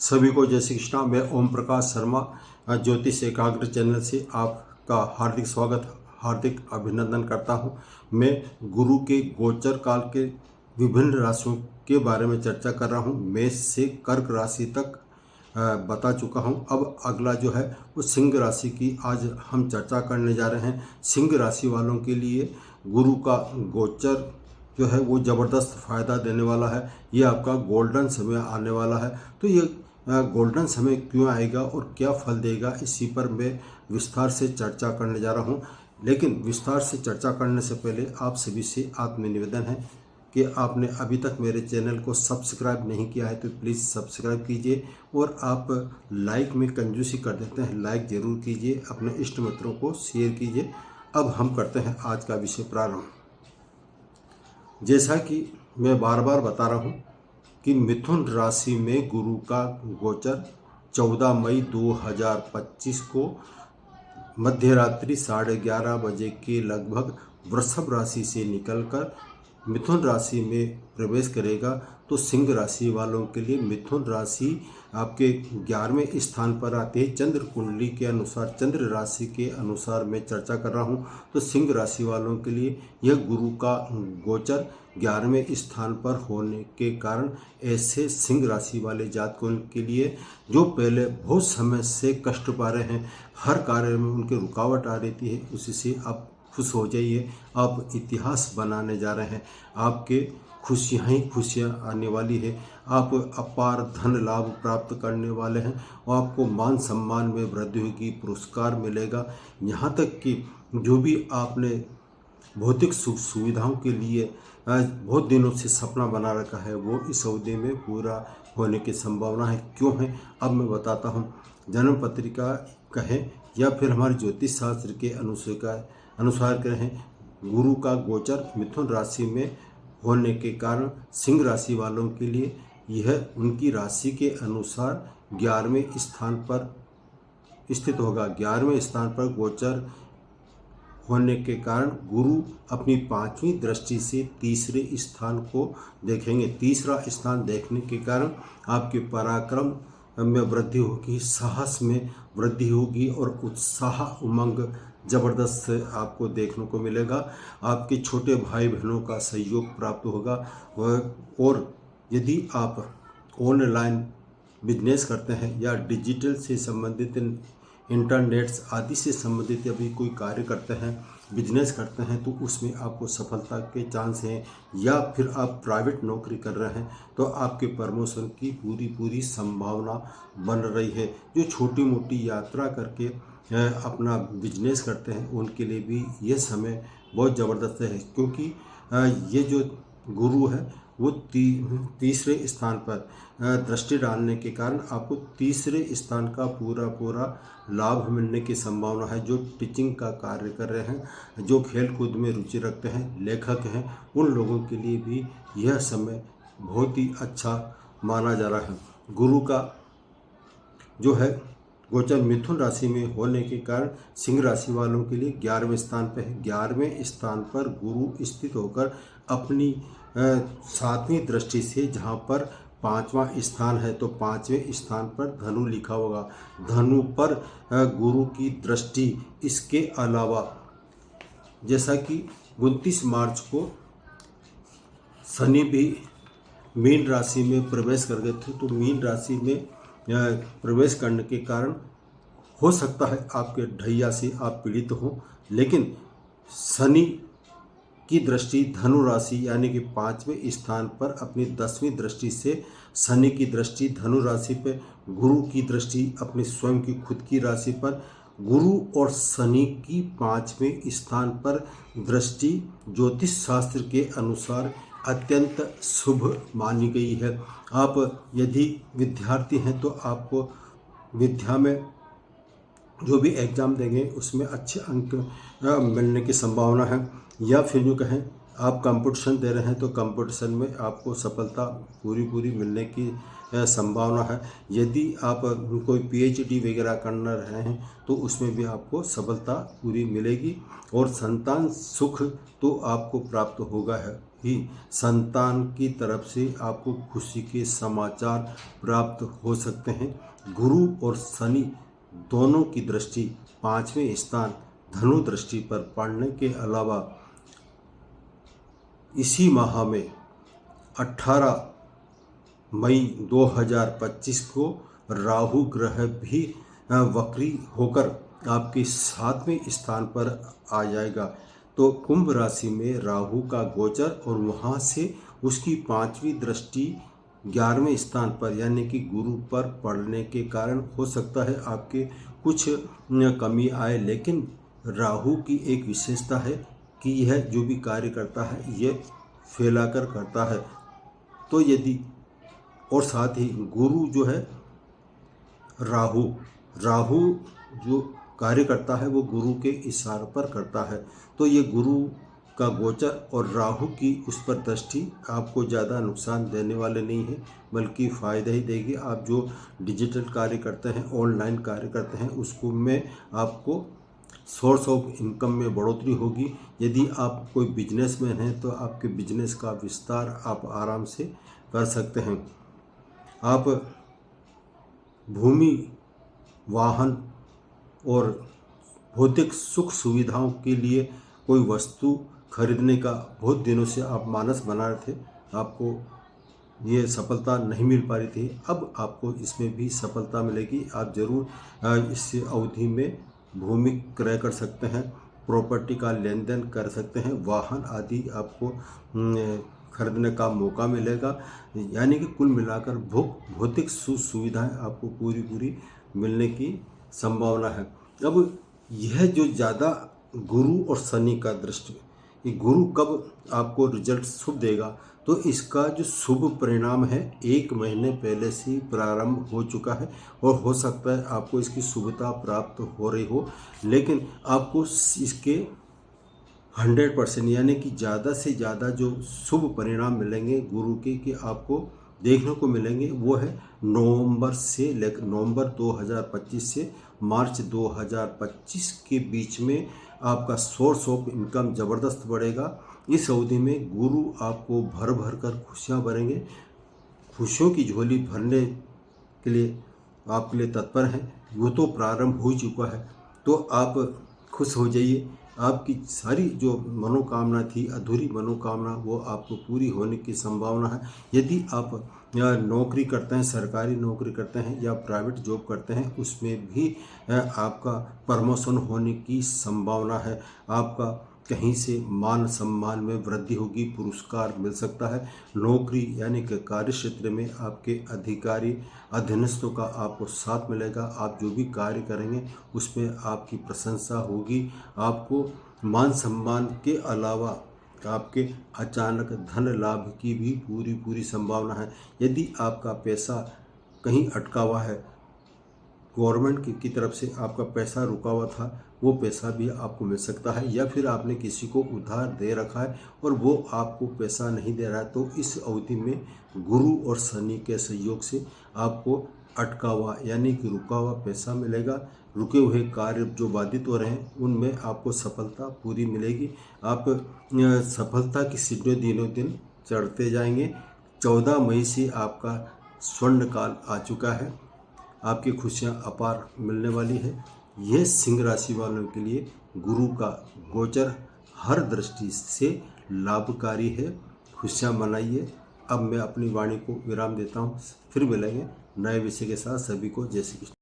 सभी को जय श्री कृष्णा। मैं ओम प्रकाश शर्मा ज्योतिष एकाग्र चैनल से आपका हार्दिक स्वागत, हार्दिक अभिनंदन करता हूं। मैं गुरु के गोचर काल के विभिन्न राशियों के बारे में चर्चा कर रहा हूं। मेष से कर्क राशि तक बता चुका हूं। अब अगला जो है वो सिंह राशि की आज हम चर्चा करने जा रहे हैं। सिंह राशि वालों के लिए गुरु का गोचर जो है वो ज़बरदस्त फ़ायदा देने वाला है। ये आपका गोल्डन समय आने वाला है। तो ये गोल्डन समय क्यों आएगा और क्या फल देगा, इसी पर मैं विस्तार से चर्चा करने जा रहा हूँ। लेकिन विस्तार से चर्चा करने से पहले आप सभी से आत्मनिवेदन है कि आपने अभी तक मेरे चैनल को सब्सक्राइब नहीं किया है तो प्लीज़ सब्सक्राइब कीजिए। और आप लाइक में कंजूसी कर देते हैं, लाइक ज़रूर कीजिए, अपने इष्ट मित्रों को शेयर कीजिए। अब हम करते हैं आज का विषय प्रारंभ। जैसा कि मैं बार बार बता रहा हूँ कि मिथुन राशि में गुरु का गोचर 14 मई 2025 को मध्य रात्रि 11:30 बजे के लगभग वृषभ राशि से निकलकर मिथुन राशि में प्रवेश करेगा। तो सिंह राशि वालों के लिए मिथुन राशि आपके 11वें स्थान पर आते हैं। चंद्र कुंडली के अनुसार, चंद्र राशि के अनुसार मैं चर्चा कर रहा हूं। तो सिंह राशि वालों के लिए यह गुरु का गोचर 11वें स्थान पर होने के कारण ऐसे सिंह राशि वाले जातकों के लिए जो पहले बहुत समय से कष्ट पा रहे हैं, हर कार्य में उनकी रुकावट आ रहती है, उसी से आप खुश हो जाइए। आप इतिहास बनाने जा रहे हैं। आपके खुशियाँ ही खुशियाँ आने वाली है। आप अपार धन लाभ प्राप्त करने वाले हैं और आपको मान सम्मान में वृद्धि होगी, पुरस्कार मिलेगा। यहाँ तक कि जो भी आपने भौतिक सुख सुविधाओं के लिए बहुत दिनों से सपना बना रखा है वो इस अवधि में पूरा होने की संभावना है। क्यों है अब मैं बताता हूँ। जन्म पत्रिका कहें या फिर हमारे ज्योतिष शास्त्र के अनुसार कहें, गुरु का गोचर मिथुन राशि में होने के कारण सिंह राशि वालों के लिए यह उनकी राशि के अनुसार 11वें स्थान पर स्थित होगा। 11वें स्थान पर गोचर होने के कारण गुरु अपनी 5वीं दृष्टि से तीसरे स्थान को देखेंगे। तीसरा स्थान देखने के कारण आपके पराक्रम में वृद्धि होगी, साहस में वृद्धि होगी और उत्साह उमंग ज़बरदस्त आपको देखने को मिलेगा। आपके छोटे भाई बहनों का सहयोग प्राप्त होगा। और यदि आप ऑनलाइन बिजनेस करते हैं या डिजिटल से संबंधित इंटरनेट्स आदि से संबंधित अभी कोई कार्य करते हैं, बिजनेस करते हैं, तो उसमें आपको सफलता के चांस हैं। या फिर आप प्राइवेट नौकरी कर रहे हैं तो आपके प्रमोशन की पूरी संभावना बन रही है। जो छोटी मोटी यात्रा करके अपना बिजनेस करते हैं उनके लिए भी यह समय बहुत ज़बरदस्त है। क्योंकि ये जो गुरु है वो तीसरे स्थान पर दृष्टि डालने के कारण आपको तीसरे स्थान का पूरा लाभ मिलने की संभावना है। जो टीचिंग का कार्य कर रहे हैं, जो खेल कूद में रुचि रखते हैं, लेखक हैं, उन लोगों के लिए भी यह समय बहुत ही अच्छा माना जा रहा है। गुरु का जो है गोचर मिथुन राशि में होने के कारण सिंह राशि वालों के लिए 11वें स्थान पर है। 11वें स्थान पर गुरु स्थित होकर अपनी 7वीं दृष्टि से, जहाँ पर 5वां स्थान है तो 5वें स्थान पर धनु लिखा होगा, धनु पर गुरु की दृष्टि। इसके अलावा जैसा कि 29 मार्च को शनि भी मीन राशि में प्रवेश कर गए थे, तो मीन राशि में प्रवेश करने के कारण हो सकता है आपके ढैया से आप पीड़ित हो। लेकिन शनि की दृष्टि धनु राशि यानी कि 5वें स्थान पर अपनी 10वीं दृष्टि से, शनि की दृष्टि धनु राशि पर, गुरु की दृष्टि अपनी स्वयं की खुद की राशि पर, गुरु और शनि की 5वें स्थान पर दृष्टि ज्योतिष शास्त्र के अनुसार अत्यंत शुभ मानी गई है। आप यदि विद्यार्थी हैं तो आपको विद्या में जो भी एग्ज़ाम देंगे उसमें अच्छे अंक मिलने की संभावना है। या फिर यूँ कहें आप कंपटीशन दे रहे हैं तो कंपटीशन में आपको सफलता पूरी मिलने की संभावना है। यदि आप कोई PhD वगैरह करना रहे हैं तो उसमें भी आपको सफलता पूरी मिलेगी और संतान सुख तो आपको प्राप्त होगा भी संतान की तरफ से आपको खुशी के समाचार प्राप्त हो सकते हैं। गुरु और शनि दोनों की दृष्टि 5वें स्थान धनु दृष्टि पर पड़ने के अलावा इसी माह में 18 मई 2025 को राहु ग्रह भी वक्री होकर आपके 7वें स्थान पर आ जाएगा। तो कुंभ राशि में राहु का गोचर और वहाँ से उसकी 5वीं दृष्टि 11वें स्थान पर यानी कि गुरु पर पड़ने के कारण हो सकता है आपके कुछ कमी आए, लेकिन राहु की एक विशेषता है कि यह जो भी कार्य करता है यह फैलाकर करता है। तो यदि और साथ ही गुरु जो है राहु जो कार्य करता है वो गुरु के इशारे पर करता है। तो ये गुरु का गोचर और राहु की उस पर दृष्टि आपको ज़्यादा नुकसान देने वाले नहीं है, बल्कि फ़ायदा ही देगी। आप जो डिजिटल कार्य करते हैं, ऑनलाइन कार्य करते हैं, उसको में आपको सोर्स ऑफ इनकम में बढ़ोतरी होगी। यदि आप कोई बिजनेसमैन हैं तो आपके बिजनेस का विस्तार आप आराम से कर सकते हैं। आप भूमि, वाहन और भौतिक सुख सुविधाओं के लिए कोई वस्तु खरीदने का बहुत दिनों से आप मानस बना रहे थे, आपको ये सफलता नहीं मिल पा रही थी, अब आपको इसमें भी सफलता मिलेगी। आप ज़रूर इस अवधि में भूमि क्रय कर सकते हैं, प्रॉपर्टी का लेन देन कर सकते हैं, वाहन आदि आपको खरीदने का मौका मिलेगा। यानी कि कुल मिलाकर भौतिक सुविधाएं आपको पूरी मिलने की संभावना है। अब यह जो ज़्यादा गुरु और शनि का दृष्टि, ये गुरु कब आपको रिजल्ट शुभ देगा, तो इसका जो शुभ परिणाम है 1 महीने पहले से ही प्रारंभ हो चुका है और हो सकता है आपको इसकी शुभता प्राप्त हो रही हो, लेकिन आपको इसके 100% यानी कि ज़्यादा से ज़्यादा जो शुभ परिणाम मिलेंगे गुरु के कि आपको देखने को मिलेंगे वो है नवंबर 2025 से मार्च 2025 के बीच में आपका सोर्स ऑफ इनकम ज़बरदस्त बढ़ेगा। इस अवधि में गुरु आपको भर कर खुशियाँ भरेंगे, खुशियों की झोली भरने के लिए आपके लिए तत्पर हैं। वो तो प्रारंभ हो चुका है, तो आप खुश हो जाइए। आपकी सारी जो मनोकामना थी, अधूरी मनोकामना, वो आपको पूरी होने की संभावना है। यदि आप नौकरी करते हैं, सरकारी नौकरी करते हैं या प्राइवेट जॉब करते हैं, उसमें भी आपका प्रमोशन होने की संभावना है। आपका कहीं से मान सम्मान में वृद्धि होगी, पुरस्कार मिल सकता है। नौकरी यानी कि कार्य क्षेत्र में आपके अधिकारी अधीनस्थों का आपको साथ मिलेगा। आप जो भी कार्य करेंगे उसमें आपकी प्रशंसा होगी। आपको मान सम्मान के अलावा आपके अचानक धन लाभ की भी पूरी संभावना है। यदि आपका पैसा कहीं अटका हुआ है, गवर्नमेंट की तरफ से आपका पैसा रुका हुआ था, वो पैसा भी आपको मिल सकता है, या फिर आपने किसी को उधार दे रखा है और वो आपको पैसा नहीं दे रहा है, तो इस अवधि में गुरु और शनि के सहयोग से आपको अटका हुआ यानी कि रुका हुआ पैसा मिलेगा। रुके हुए कार्य जो बाधित हो रहे हैं उनमें आपको सफलता पूरी मिलेगी। आप सफलता की सीढ़ियों दिनों दिन चढ़ते जाएंगे। 14 मई से आपका स्वर्ण काल आ चुका है, आपकी खुशियां अपार मिलने वाली है। यह सिंह राशि वालों के लिए गुरु का गोचर हर दृष्टि से लाभकारी है। खुशियां मनाइए। अब मैं अपनी वाणी को विराम देता हूँ, फिर मिलेंगे नए विषय के साथ। सभी को जय श्री कृष्ण।